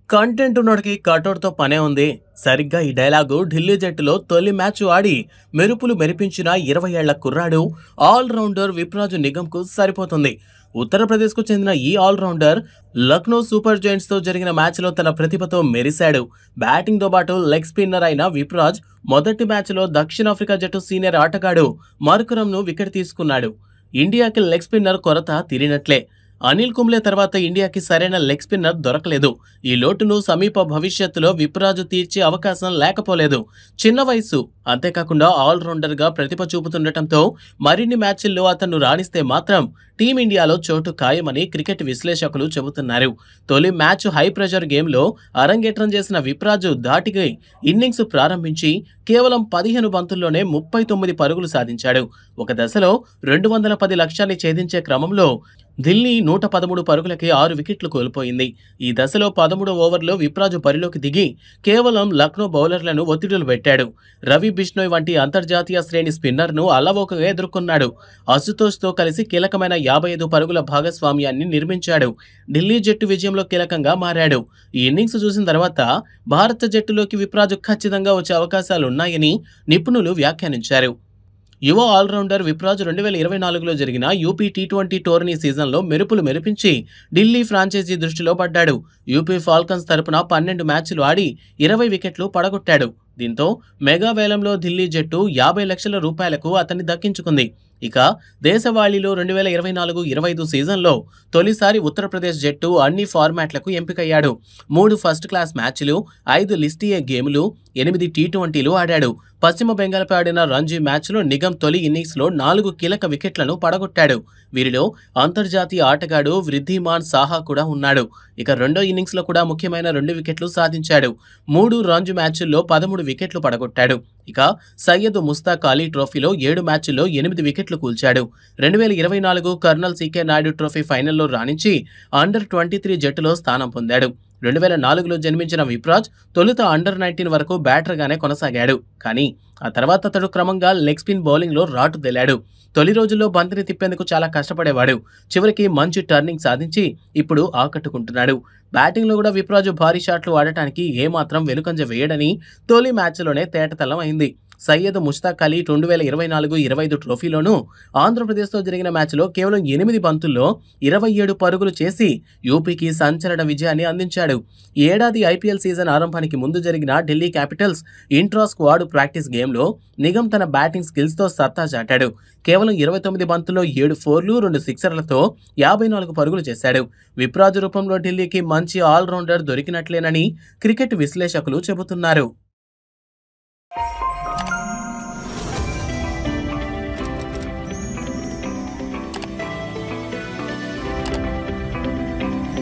Content ఉన్నోడికి కటౌట్‌తో పనే ఉంది. సరిగ్గా ఈ డైలాగు ఢిల్లీ జట్టులో తొలి మ్యాచ్ ఆడి మెరుపులు మెరిపించిన 20 ఏళ్ల కుర్రాడు ఆల్ రౌండర్ విప్రాజు నిగంకు సరిపోతుంది. ఉత్తరప్రదేశ్‌కు చెందిన ఈ ఆల్ రౌండర్ లక్నో సూపర్ జెయింట్స్‌తో జరిగిన మ్యాచ్‌లో తన ప్రతిభతో మెరిశాడు. బ్యాటింగ్‌తో పాటు లెగ్ స్పిన్నర్ అయిన విప్రాజ్ మొదటి మ్యాచ్‌లో దక్షిణాఫ్రికా జట్టు సీనియర్ ఆటగాడు మార్కరమ్‌ను వికెట్ తీసుకున్నాడు. ఇండియాకి లెగ్ స్పిన్నర్ కొరత తీరినట్లే. అనిల్ కుంబ్లే తర్వాత ఇండియాకి సరైన లెగ్ స్పిన్నర్ దొరకలేదు. ఈ లోటును సమీప భవిష్యత్తులో విప్రాజు తీర్చే అవకాశం లేకపోలేదు. చిన్న వయసు, అంతేకాకుండా ఆల్రౌండర్గా ప్రతిభ చూపుతుండటంతో మరిన్ని మ్యాచ్ల్లో అతను రాణిస్తే మాత్రం టీమిండియాలో చోటు ఖాయమని క్రికెట్ విశ్లేషకులు చెబుతున్నారు. తొలి మ్యాచ్ హై ప్రెషర్ గేమ్లో అరంగేట్రం చేసిన విప్రాజు ధాటికి ఇన్నింగ్స్ ప్రారంభించి కేవలం 15 బంతుల్లోనే 39 పరుగులు సాధించాడు. ఒక దశలో 210 లక్ష్యాన్ని ఛేదించే క్రమంలో ఢిల్లీ 113 పరుగులకి 6 వికెట్లు కోల్పోయింది. ఈ దశలో 13వ ఓవర్లో విప్రాజు బరిలోకి దిగి కేవలం లక్నో బౌలర్లను ఒత్తిడులు పెట్టాడు. రవి బిష్నోయ్ వంటి అంతర్జాతీయ శ్రేణి స్పిన్నర్ను అలవోకగా ఎదుర్కొన్నాడు. అశుతోష్తో కలిసి కీలకమైన 55 పరుగుల భాగస్వామ్యాన్ని నిర్మించాడు. ఢిల్లీ జట్టు విజయంలో కీలకంగా మారాడు. ఈ ఇన్నింగ్స్ చూసిన తర్వాత భారత జట్టులోకి విప్రాజు ఖచ్చితంగా వచ్చే అవకాశాలున్నాయని నిపుణులు వ్యాఖ్యానించారు. యువ ఆల్రౌండర్ విప్రాజ్ 2024లో జరిగిన యూపీ టీ20 టోర్నీ సీజన్లో మెరుపులు మెరిపించి ఢిల్లీ ఫ్రాంచైజీ దృష్టిలో పడ్డాడు. యూపీ ఫాల్కన్స్ తరపున 12 మ్యాచ్లు ఆడి 20 వికెట్లు పడగొట్టాడు. దీంతో మెగా వేలంలో ఢిల్లీ జట్టు 50 లక్షల రూపాయలకు అతన్ని దక్కించుకుంది. ఇక దేశవాళీలో 2024-25 సీజన్లో తొలిసారి ఉత్తరప్రదేశ్ జట్టు అన్ని ఫార్మాట్లకు ఎంపికయ్యాడు. 3 ఫస్ట్ క్లాస్ మ్యాచ్లు, 5 లిస్టియే గేములు, 8 టీ20లు ఆడాడు. పశ్చిమ బెంగాల్పై ఆడిన రంజీ మ్యాచ్లో నిగమ్ తొలి ఇన్నింగ్స్లో 4 కీలక వికెట్లను పడగొట్టాడు. వీరిలో అంతర్జాతీయ ఆటగాడు వృద్ధిమాన్ సాహా కూడా ఉన్నాడు. ఇక రెండో ఇన్నింగ్స్లో కూడా ముఖ్యమైన 2 వికెట్లు సాధించాడు. 3 రంజీ మ్యాచ్ల్లో 13 వికెట్లు పడగొట్టాడు. ఇక సయ్యద్ ముస్తాక్ అలీ ట్రోఫీలో 7 మ్యాచ్ల్లో 8 వికెట్లు కూల్చాడు. 2024 కర్నల్ సీకే నాయుడు ట్రోఫీ ఫైనల్లో రాణించి అండర్-23 జట్టులో స్థానం పొందాడు. 2004లో జన్మించిన విప్రాజ్ తొలుత అండర్-19 వరకు బ్యాటర్గానే కొనసాగాడు. కానీ ఆ తర్వాత అతడు క్రమంగా లెగ్ స్పిన్ బౌలింగ్లో రాటుదేలాడు. తొలి రోజుల్లో బంతిని తిప్పేందుకు చాలా కష్టపడేవాడు. చివరికి మంచి టర్నింగ్ సాధించి ఇప్పుడు ఆకట్టుకుంటున్నాడు. బ్యాటింగ్లో కూడా విప్రాజు భారీ షాట్లు ఆడటానికి ఏమాత్రం వెనుకంజ వేయడని తొలి మ్యాచ్లోనే తేటతెల్లం అయింది. సయ్యద్ ముష్తాక్ అలీ 2024-25 ట్రోఫీలోనూ ఆంధ్రప్రదేశ్తో జరిగిన మ్యాచ్లో కేవలం 8 బంతుల్లో 27 పరుగులు చేసి యూపీకి సంచలన విజయాన్ని అందించాడు. ఈ ఏడాది ఐపీఎల్ సీజన్ ఆరంభానికి ముందు జరిగిన Delhi Capitals intra squad practice గేమ్లో నిగమ్ తన బ్యాటింగ్ స్కిల్స్తో సత్తా చాటాడు. కేవలం 29 బంతుల్లో 7 ఫోర్లు, 2 సిక్సర్లతో 54 పరుగులు చేశాడు. విప్రాజు రూపంలో ఢిల్లీకి మంచి ఆల్రౌండర్ దొరికినట్లేనని క్రికెట్ విశ్లేషకులు చెబుతున్నారు.